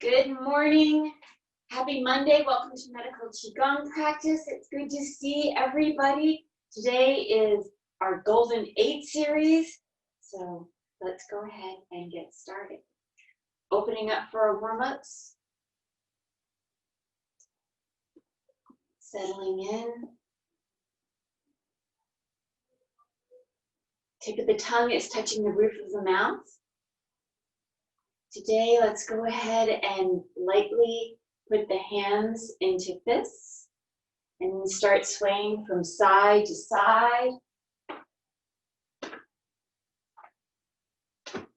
Good morning. Happy Monday. Welcome to Medical Qigong practice. It's good to see everybody. Today is our Golden 8 series. So let's go ahead and get started. Opening up for our warm-ups. Settling in. Tip of the tongue is touching the roof of the mouth. Today, let's go ahead and lightly put the hands into fists and start swaying from side to side.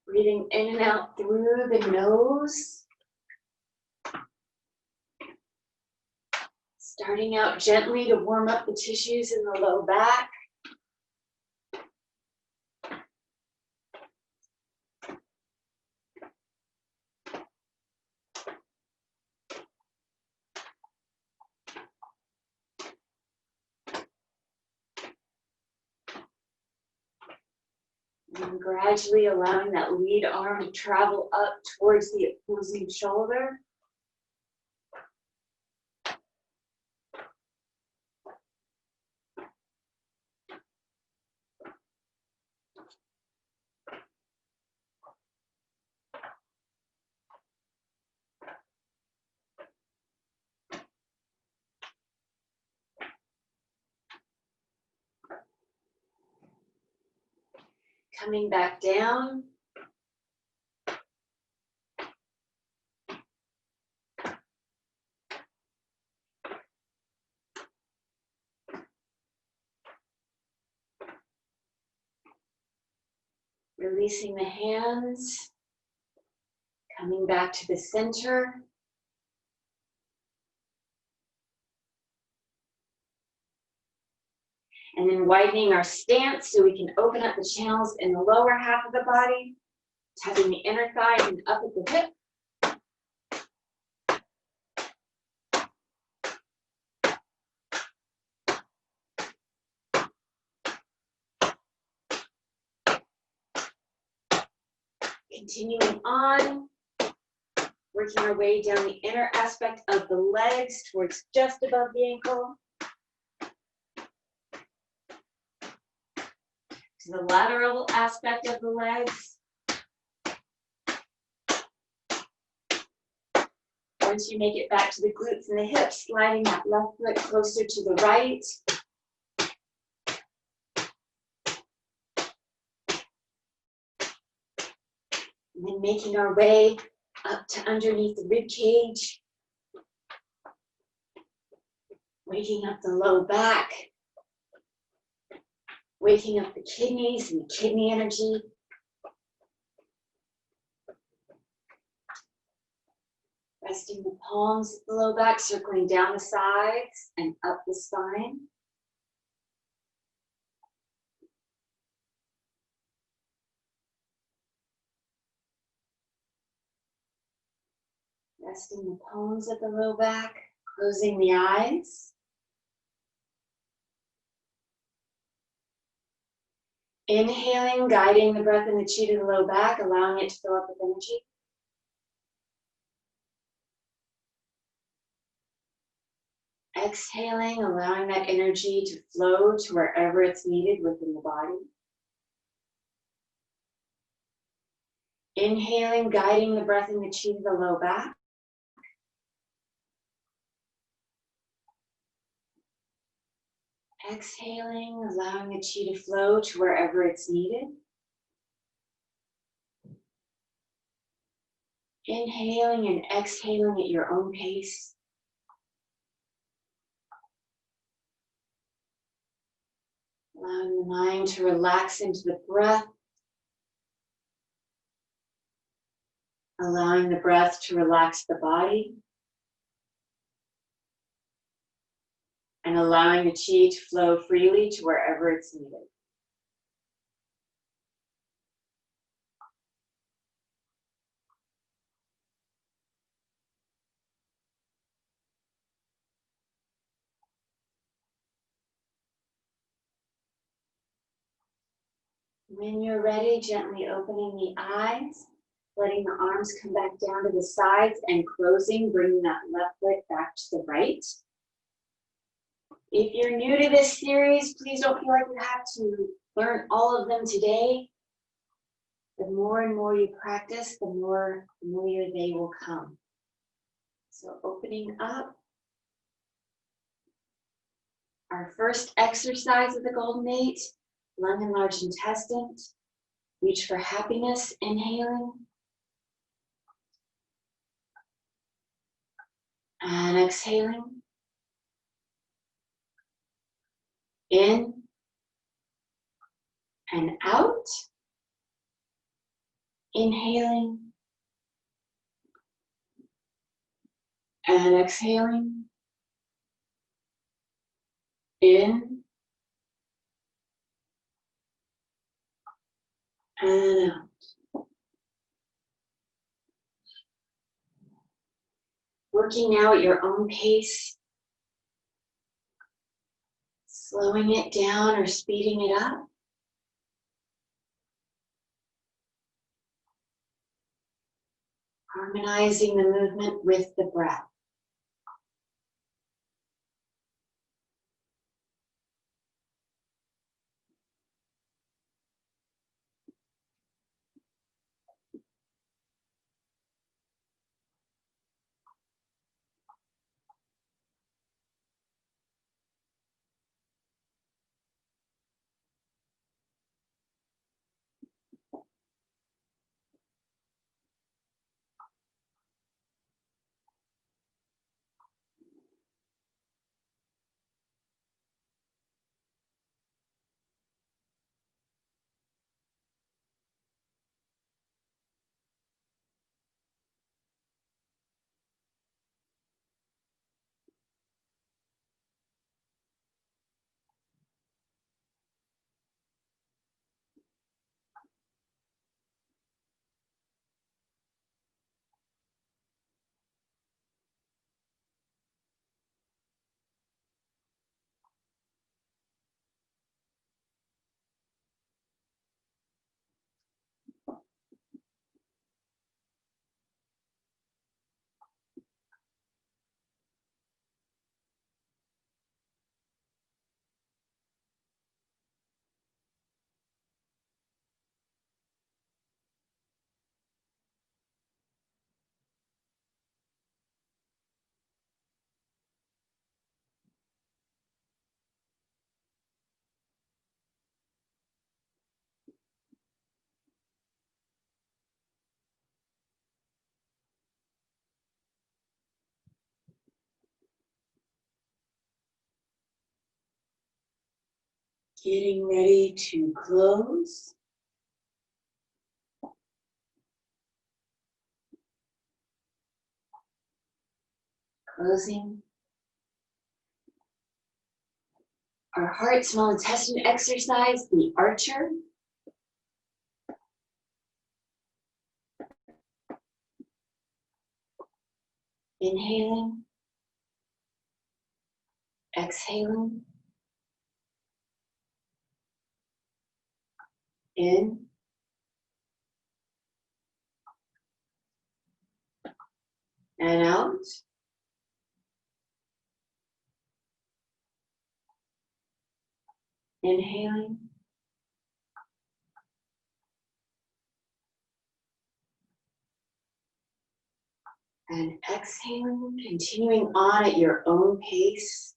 Breathing in and out through the nose. Starting out gently to warm up the tissues in the low back. And gradually allowing that lead arm to travel up towards the opposing shoulder. Coming back down. Releasing the hands. Coming back to the center. And then widening our stance so we can open up the channels in the lower half of the body, tapping the inner thigh and up at the hip. Continuing on, working our way down the inner aspect of the legs towards just above the ankle. To the lateral aspect of the legs. Once you make it back to the glutes and the hips, sliding that left foot closer to the right. And then making our way up to underneath the rib cage. Waking up the low back. Waking up the kidneys and the kidney energy. Resting the palms at the low back, circling down the sides and up the spine. Resting the palms at the low back, closing the eyes. Inhaling, guiding the breath and the chi to the low back, allowing it to fill up with energy. Exhaling, allowing that energy to flow to wherever it's needed within the body. Inhaling, guiding the breath and the chi to the low back. Exhaling, allowing the chi to flow to wherever it's needed. Inhaling and exhaling at your own pace. Allowing the mind to relax into the breath. Allowing the breath to relax the body. And allowing the chi to flow freely to wherever it's needed. When you're ready, gently opening the eyes. letting the arms come back down to the sides and closing, bringing that left leg back to the right. If you're new to this series, please don't feel like you have to learn all of them today. The more and more you practice, the more familiar they will come. So opening up. Our first exercise of the Golden 8, lung and large intestine. Reach for happiness, inhaling. And exhaling. In and out. Inhaling. And exhaling. In and out. Working now at your own pace. Slowing it down or speeding it up. Harmonizing the movement with the breath. Getting ready to close. Closing. Our heart, small intestine exercise, the archer. Inhaling. Exhaling. In. And out. Inhaling. And exhaling, continuing on at your own pace.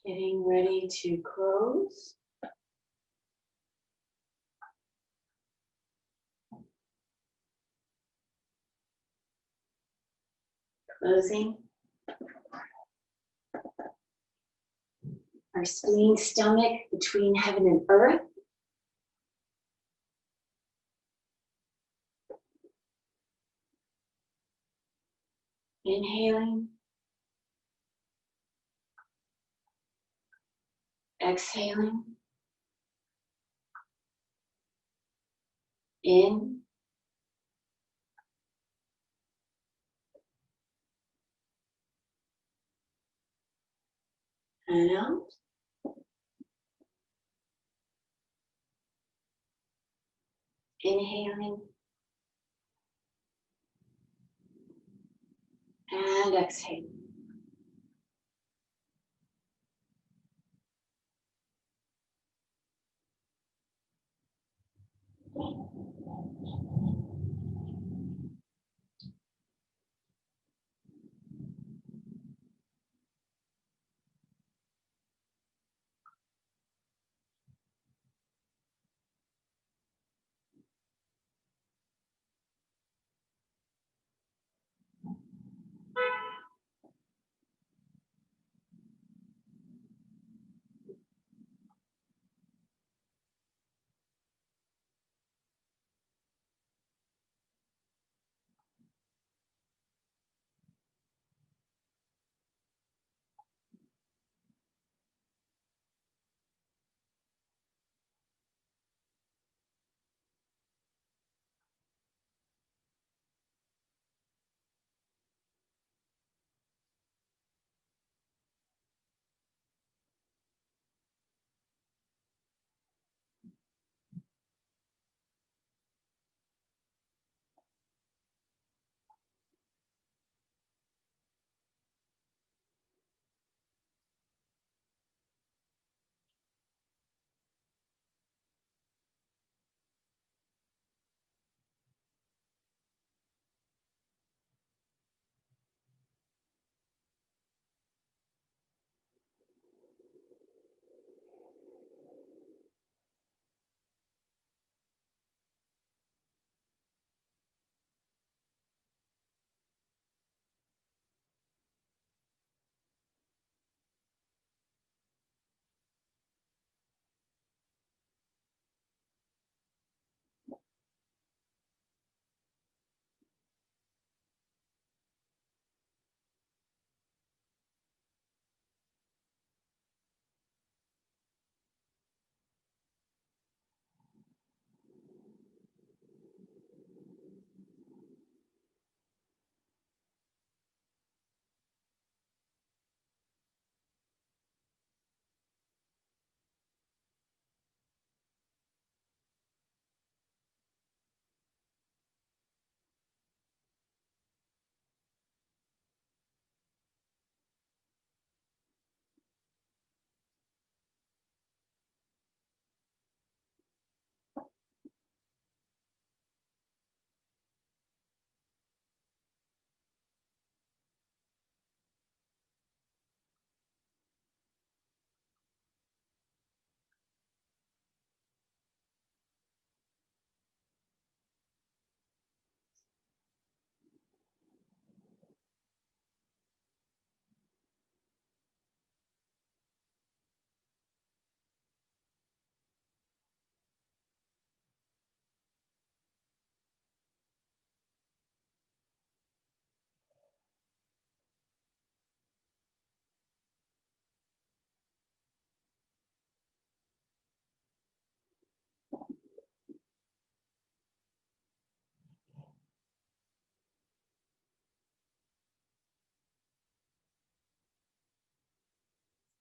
Getting ready to close. Closing. Our spleen stomach between heaven and earth. Inhaling. Exhaling. In. And out. Inhaling. And exhaling.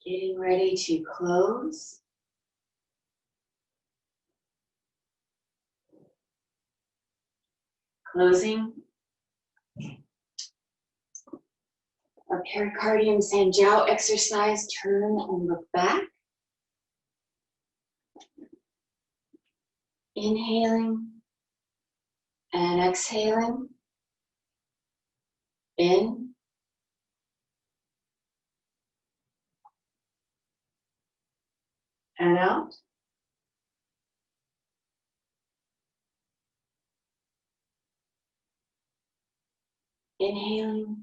Getting ready to close. Closing. Our pericardium Sanjiao exercise, turn and look back. Inhaling and exhaling. In and out. Inhaling.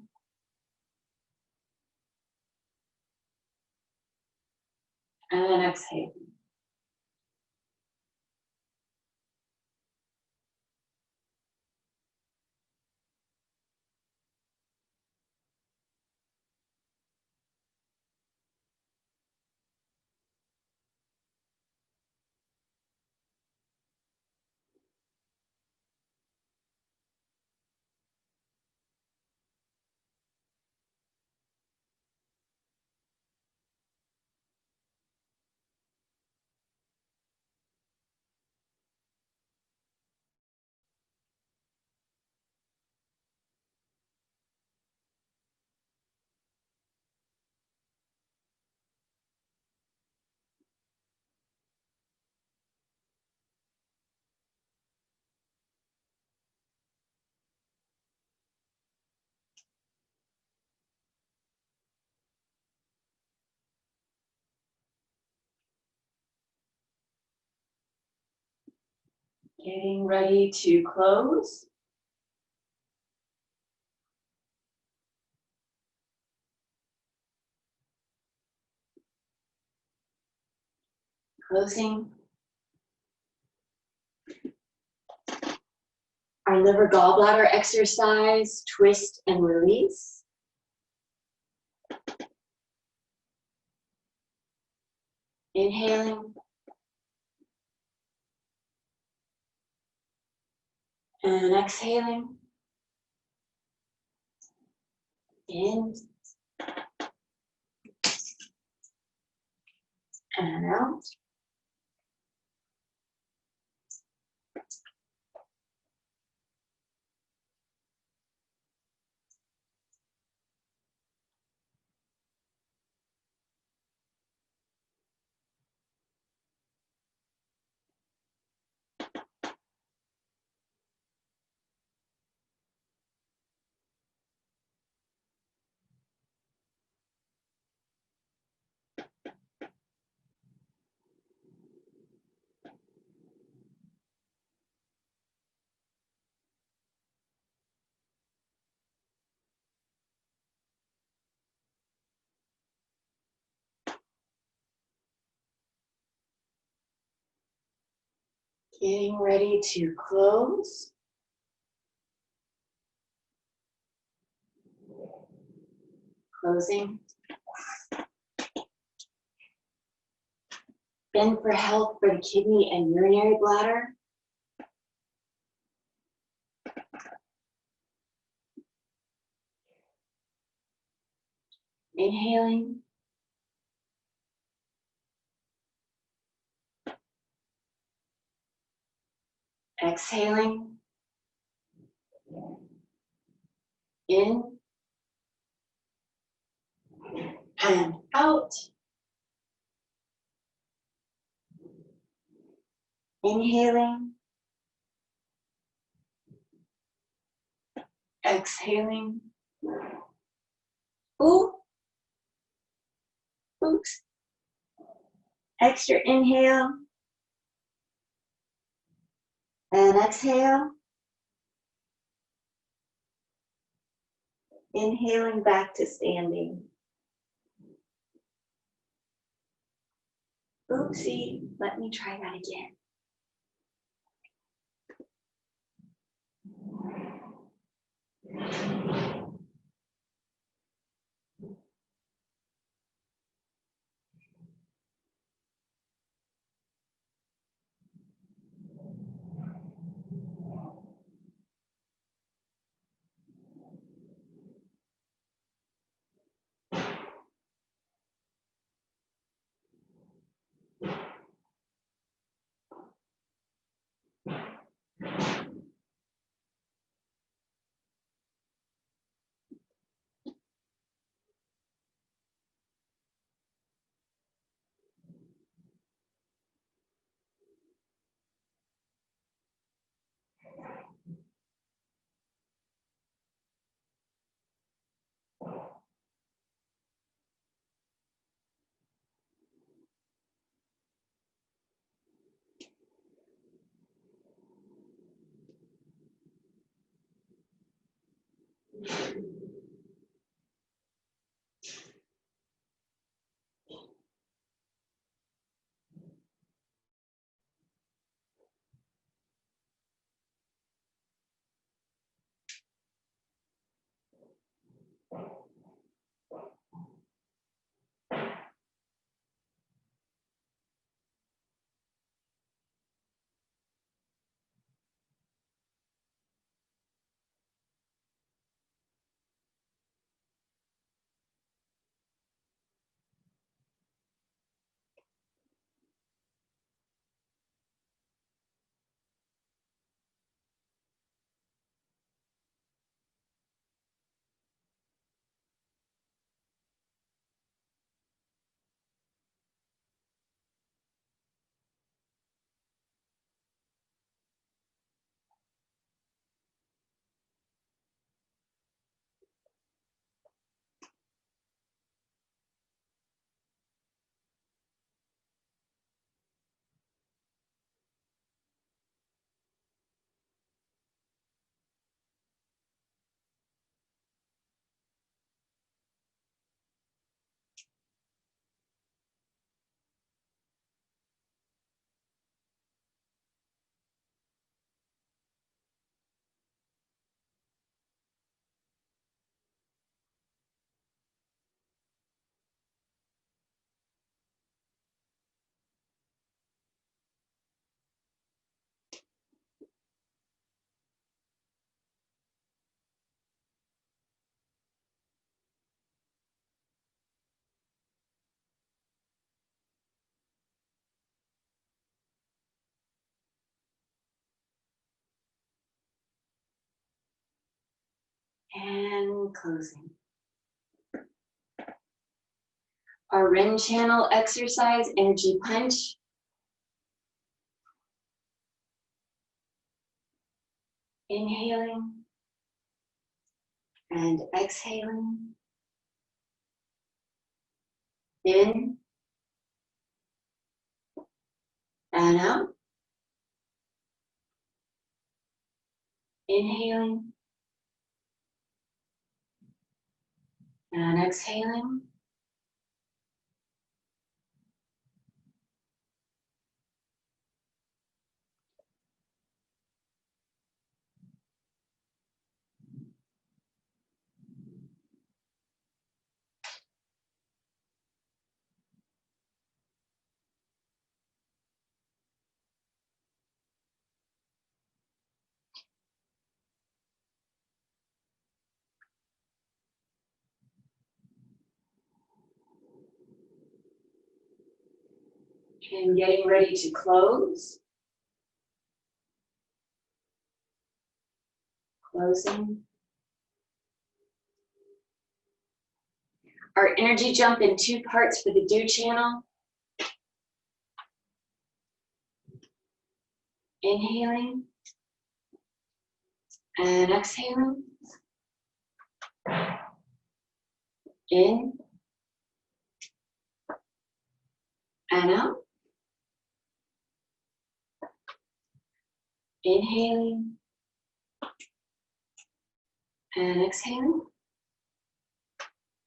And then exhaling. Getting ready to close. Closing. Our liver gallbladder exercise, twist and release. Inhaling. And exhaling. In. And out. Getting ready to close. Closing. Bend for health for the kidney and urinary bladder. Inhaling. Exhaling. In. And out. Inhaling. Exhaling. Ooh. Oops. Extra inhale. And exhale. Inhaling back to standing. Oopsie. Let me try that again. And closing. Our Ren channel exercise, energy punch. Inhaling and exhaling. In and out. Inhaling and exhaling. And getting ready to close. Closing. Our energy jump in 2 parts for the dew channel. Inhaling and exhaling. In and out. Inhaling and exhaling.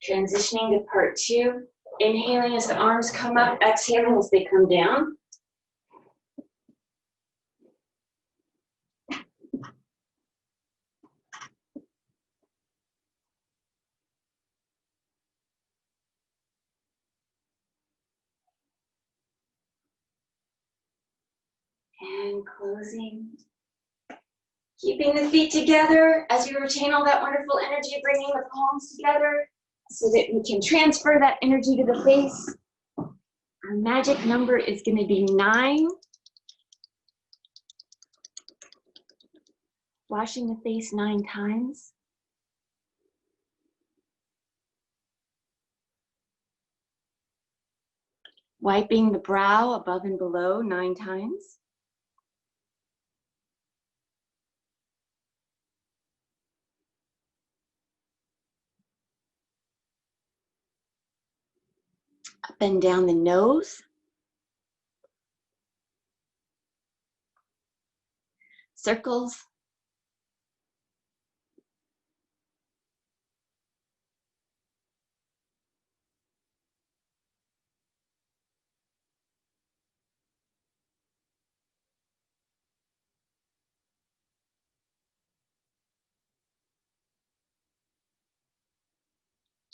Transitioning to part 2. Inhaling as the arms come up, exhaling as they come down. And closing. Keeping the feet together as we retain all that wonderful energy, bringing the palms together so that we can transfer that energy to the face. Our magic number is going to be 9. Washing the face 9 times. Wiping the brow above and below 9 times. Up and down the nose. Circles.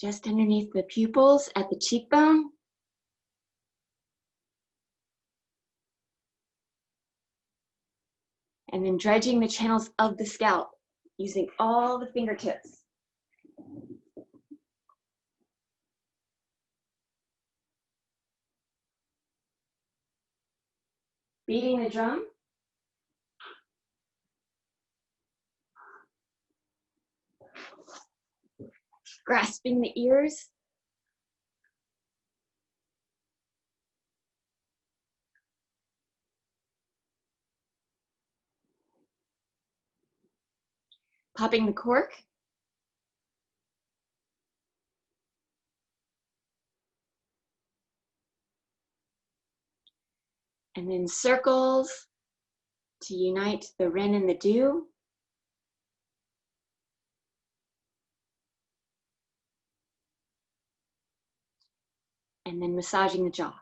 just underneath the pupils at the cheekbone. And then dredging the channels of the scalp using all the fingertips. Beating the drum. Grasping the ears. Popping the cork. And then circles to unite the Ren and the dew. And then massaging the jaw.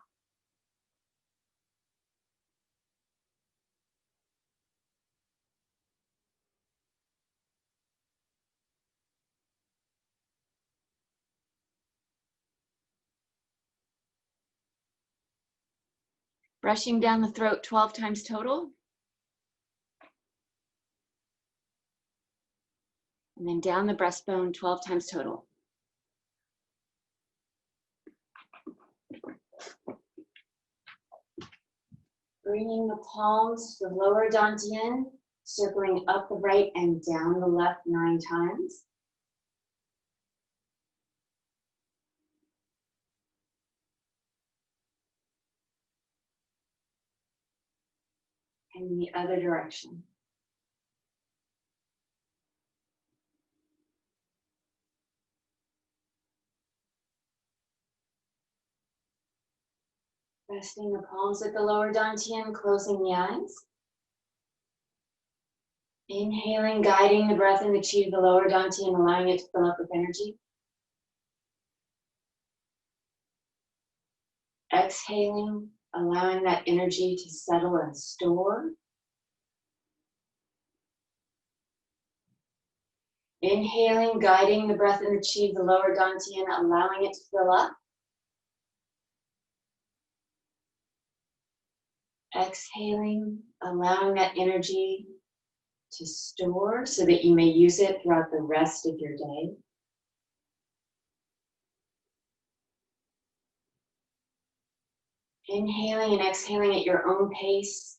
Brushing down the throat 12 times total. And then down the breastbone 12 times total. Bringing the palms to the lower dantian, circling up the right and down the left 9 times. And the other direction. Resting the palms at the lower dantian, closing the eyes. Inhaling, guiding the breath in the chi to the lower dantian, allowing it to fill up with energy. Exhaling, allowing that energy to settle and store. Inhaling, guiding the breath in the chi to the lower dantian, allowing it to fill up. Exhaling, allowing that energy to store so that you may use it throughout the rest of your day. Inhaling and exhaling at your own pace.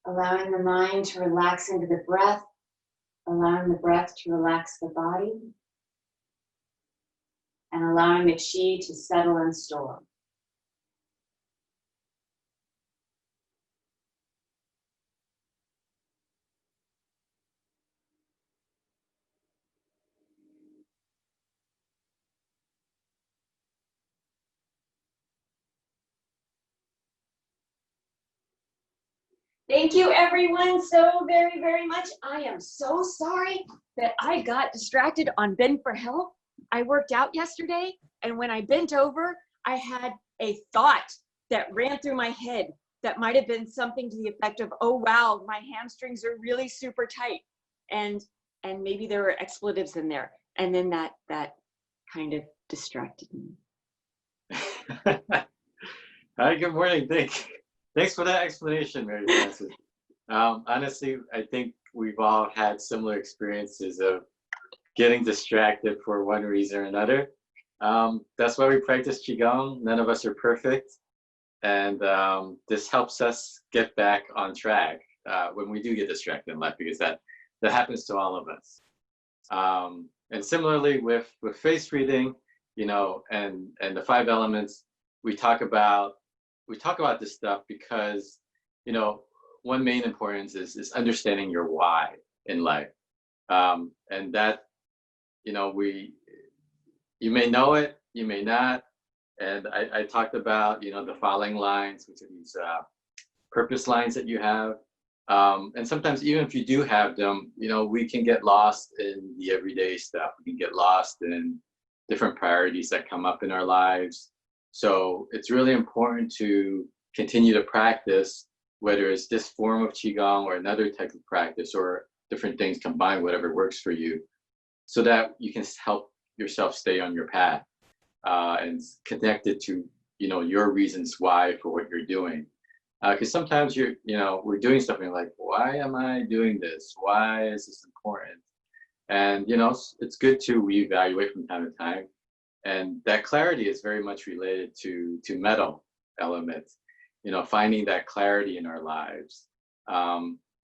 Allowing the mind to relax into the breath. Allowing the breath to relax the body. And allowing the chi to settle and store. Thank you everyone so very, very much. I am so sorry that I got distracted on Bend for Help. I worked out yesterday, and when I bent over, I had a thought that ran through my head that might have been something to the effect of, oh wow, my hamstrings are really super tight. And maybe there were expletives in there. And then that kind of distracted me. Hi, good morning. Thanks for that explanation, Mary Frances. Honestly, I think we've all had similar experiences of getting distracted for one reason or another. That's why we practice Qigong. None of us are perfect. And this helps us get back on track when we do get distracted in life, because that happens to all of us. And similarly with face breathing, you know, and the 5 elements, we talk about this stuff because, you know, one main importance is understanding your why in life. And that, you know, you may know it, you may not. And I talked about, you know, the following lines, which are these purpose lines that you have. And sometimes even if you do have them, you know, we can get lost in the everyday stuff. We can get lost in different priorities that come up in our lives. So it's really important to continue to practice, whether it's this form of Qigong or another type of practice or different things combined, whatever works for you, so that you can help yourself stay on your path and connected to, your reasons why for what you're doing. Because sometimes we're doing something like, why am I doing this? Why is this important? And, it's good to reevaluate from time to time. And that clarity is very much related to metal elements, finding that clarity in our lives.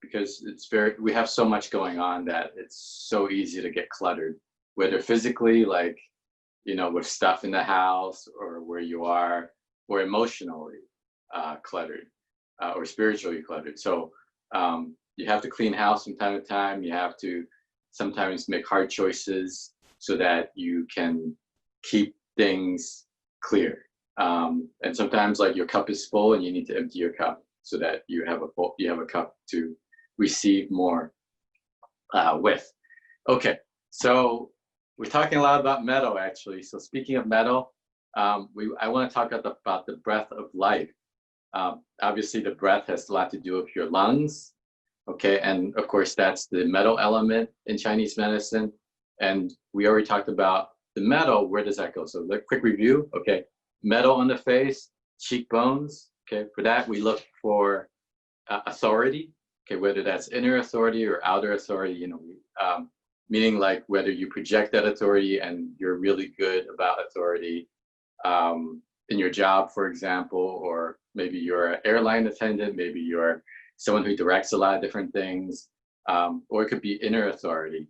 Because we have so much going on that it's so easy to get cluttered, whether physically, like, with stuff in the house or where you are, or emotionally cluttered or spiritually cluttered. So you have to clean house from time to time. You have to sometimes make hard choices so that you can keep things clear. And sometimes like your cup is full and you need to empty your cup so that you have a cup to receive more with. Okay, so we're talking a lot about metal actually. So speaking of metal, I want to talk about the breath of life. Obviously the breath has a lot to do with your lungs. Okay, and of course that's the metal element in Chinese medicine. And we already talked about the metal. Where does that go? So quick review. Okay, metal on the face, cheekbones. Okay, for that we look for authority. Okay, whether that's inner authority or outer authority. Meaning like whether you project that authority and you're really good about authority in your job, for example, or maybe you're an airline attendant, maybe you're someone who directs a lot of different things, or it could be inner authority,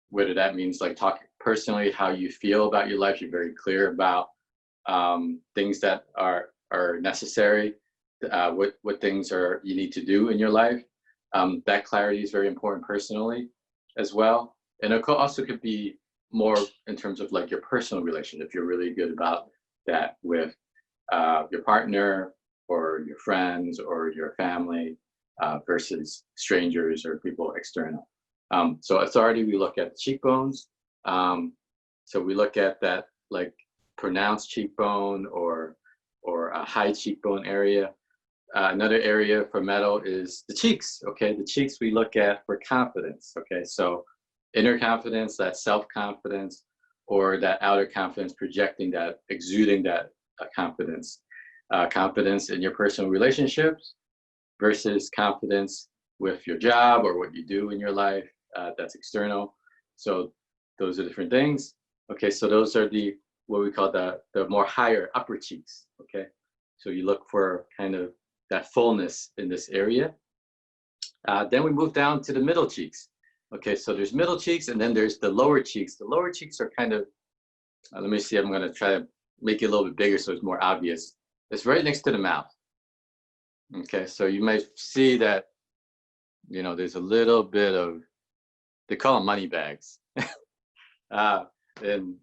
whether that means like talk personally how you feel about your life. You're very clear about things that are necessary, what things you need to do in your life. That clarity is very important personally as well. And it also could be more in terms of like your personal relationship. If you're really good about that with your partner or your friends or your family versus strangers or people external. So authority, we look at cheekbones. So we look at that like pronounced cheekbone or a high cheekbone area. Another area for metal is the cheeks. Okay, the cheeks we look at for confidence. Okay, so inner confidence, that self-confidence, or that outer confidence, projecting that, exuding that confidence. Confidence in your personal relationships versus confidence with your job or what you do in your life. That's external. So those are different things. Okay, so those are what we call the more higher upper cheeks. Okay, so you look for kind of that fullness in this area. Then we move down to the middle cheeks. Okay, so there's middle cheeks and then there's the lower cheeks. The lower cheeks are kind of, let me see, I'm going to try to make it a little bit bigger so it's more obvious. It's right next to the mouth. Okay, so you might see that, there's a little bit of, they call them money bags. And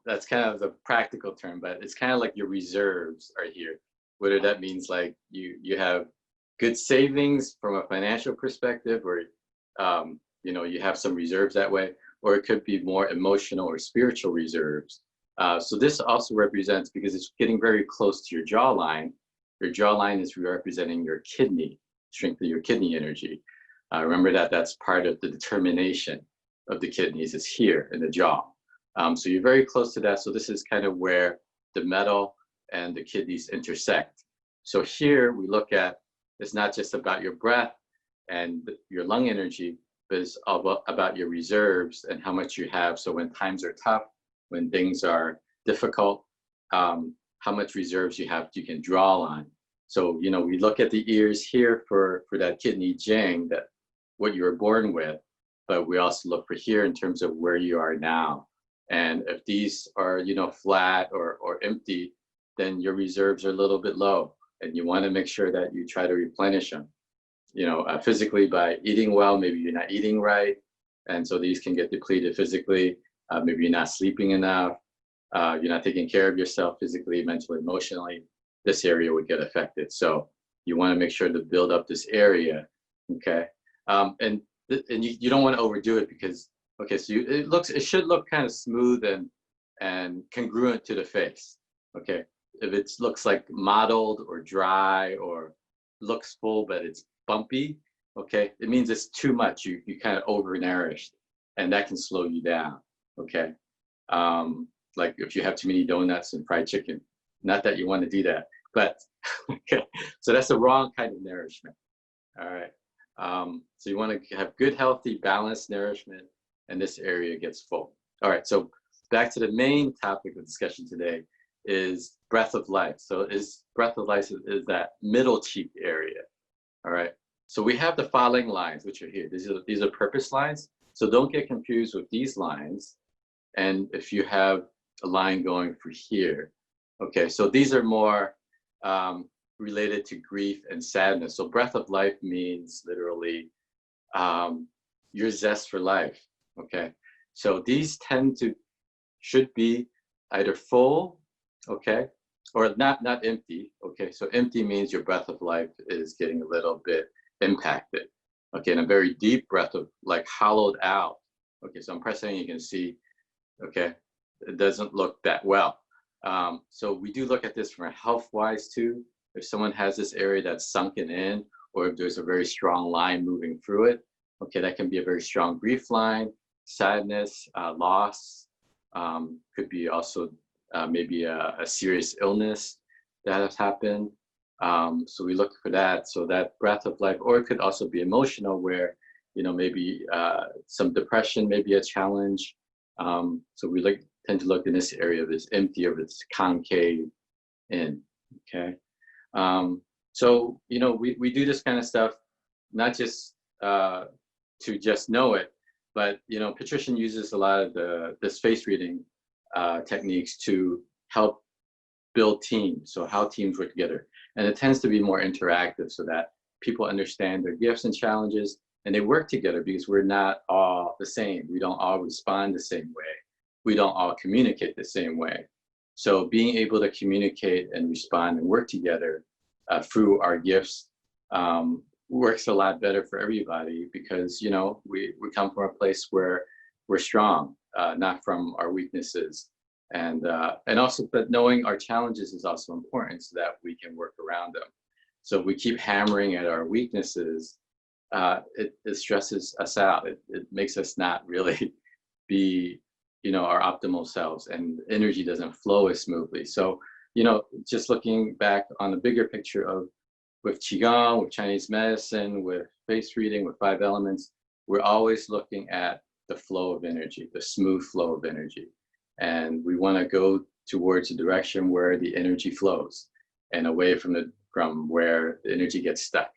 that's kind of the practical term, but it's kind of like your reserves are here. Whether that means like you have good savings from a financial perspective, or you have some reserves that way, or it could be more emotional or spiritual reserves. So this also represents, because it's getting very close to your jawline. Your jawline is representing your kidney, strength of your kidney energy. Remember that's part of the determination of the kidneys is here in the jaw. So you're very close to that. So this is kind of where the metal and the kidneys intersect. So here we look at, it's not just about your breath and your lung energy, but it's about your reserves and how much you have. So when times are tough, when things are difficult, how much reserves you have, you can draw on. So, we look at the ears here for that kidney jing, that what you were born with, but we also look for here in terms of where you are now. And if these are, flat or empty, then your reserves are a little bit low, and you want to make sure that you try to replenish them. Physically by eating well. Maybe you're not eating right, and so these can get depleted physically. Maybe you're not sleeping enough. You're not taking care of yourself physically, mentally, emotionally. This area would get affected. So you want to make sure to build up this area, okay? And you don't want to overdo it because, okay, so it should look kind of smooth and congruent to the face, okay? If it looks like mottled or dry or looks full but it's bumpy, okay, it means it's too much. You kind of overnourished. and that can slow you down. Okay, like if you have too many donuts and fried chicken. Not that you want to do that, but okay. So that's the wrong kind of nourishment. All right. So you want to have good, healthy, balanced nourishment, and this area gets full. All right. So back to the main topic of discussion today is breath of life. So is breath of life is that middle cheek area. All right. So we have the following lines, which are here. These are purpose lines. So don't get confused with these lines. And if you have a line going for here, okay. So these are more related to grief and sadness. So breath of life means literally your zest for life. Okay. So these should be either full, okay, or not empty. Okay. So empty means your breath of life is getting a little bit impacted. Okay. And a very deep breath of like hollowed out. Okay. So I'm pressing, you can see, okay, it doesn't look that well. So we do look at this from a health-wise too. If someone has this area that's sunken in, or if there's a very strong line moving through it, okay, that can be a very strong grief line, sadness, loss, could be also maybe a serious illness that has happened. So we look for that. So that breath of life, or it could also be emotional where, you know, maybe some depression may be a challenge. So we tend to look in this area of this empty, or this concave in, okay? So, you know, we do this kind of stuff, not just to just know it, but, you know, Patrician uses a lot of this face reading techniques to help build teams, so how teams work together. And it tends to be more interactive so that people understand their gifts and challenges, and they work together because we're not all the same. We don't all respond the same way. We don't all communicate the same way. So being able to communicate and respond and work together through our gifts works a lot better for everybody, because, you know, we come from a place where we're strong, not from our weaknesses. And also, but knowing our challenges is also important so that we can work around them. So if we keep hammering at our weaknesses, it stresses us out. It makes us not really be, you know, our optimal selves, and energy doesn't flow as smoothly. So, you know, just looking back on the bigger picture of with Qigong, with Chinese medicine, with face reading, with 5 elements, we're always looking at the flow of energy, the smooth flow of energy. And we want to go towards a direction where the energy flows and away from where the energy gets stuck.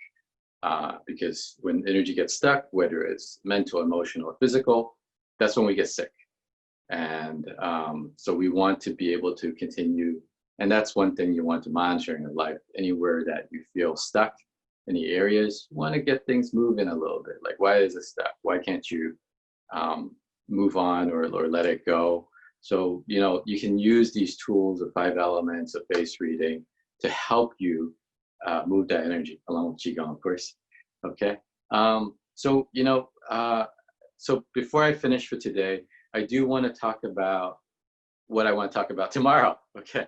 Because when energy gets stuck, whether it's mental, emotional, or physical, that's when we get sick. And so we want to be able to continue. And that's one thing you want to monitor in your life. Anywhere that you feel stuck, any areas, you want to get things moving a little bit. Like, why is it stuck? Why can't you move on or let it go? So, you know, you can use these tools of 5 elements of face reading to help you move that energy, along with Qigong, of course. Okay. So, you know, so before I finish for today, I do want to talk about what I want to talk about tomorrow. Okay.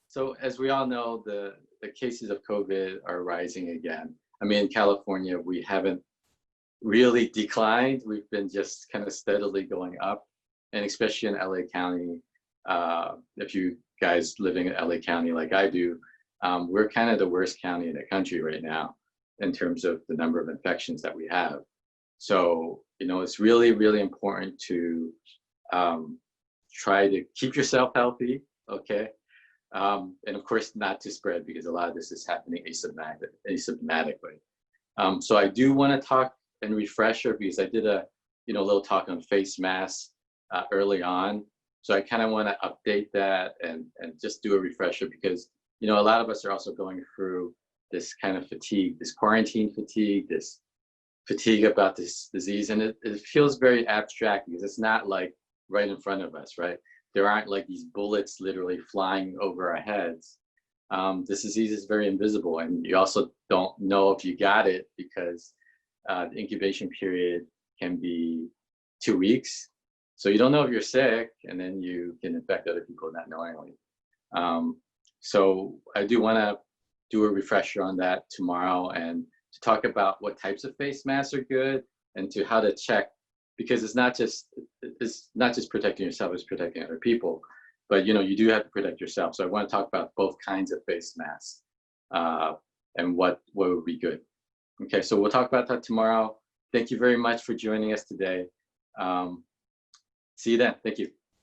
So as we all know, the cases of COVID are rising again. I mean, in California, we haven't really declined. We've been just kind of steadily going up. And especially in LA County, if you guys living in LA County like I do, we're kind of the worst county in the country right now in terms of the number of infections that we have. So, you know, it's really, really important to try to keep yourself healthy, okay? And of course, not to spread, because a lot of this is happening asymptomatically. So I do want to talk and refresher, because I did a little talk on face masks early on. So I kind of want to update that and just do a refresher, because, you know, a lot of us are also going through this kind of fatigue, this quarantine fatigue, this fatigue about this disease. And it feels very abstract, because it's not like right in front of us, right? There aren't like these bullets literally flying over our heads. This disease is very invisible, and you also don't know if you got it, because the incubation period can be 2 weeks. So you don't know if you're sick, and then you can infect other people not knowingly. So I do want to do a refresher on that tomorrow, and to talk about what types of face masks are good, and to how to check because it's not just protecting yourself, it's protecting other people. But you do have to protect yourself. So I want to talk about both kinds of face masks and what would be good. Okay, so we'll talk about that tomorrow. Thank you very much for joining us today. See you then. Thank you.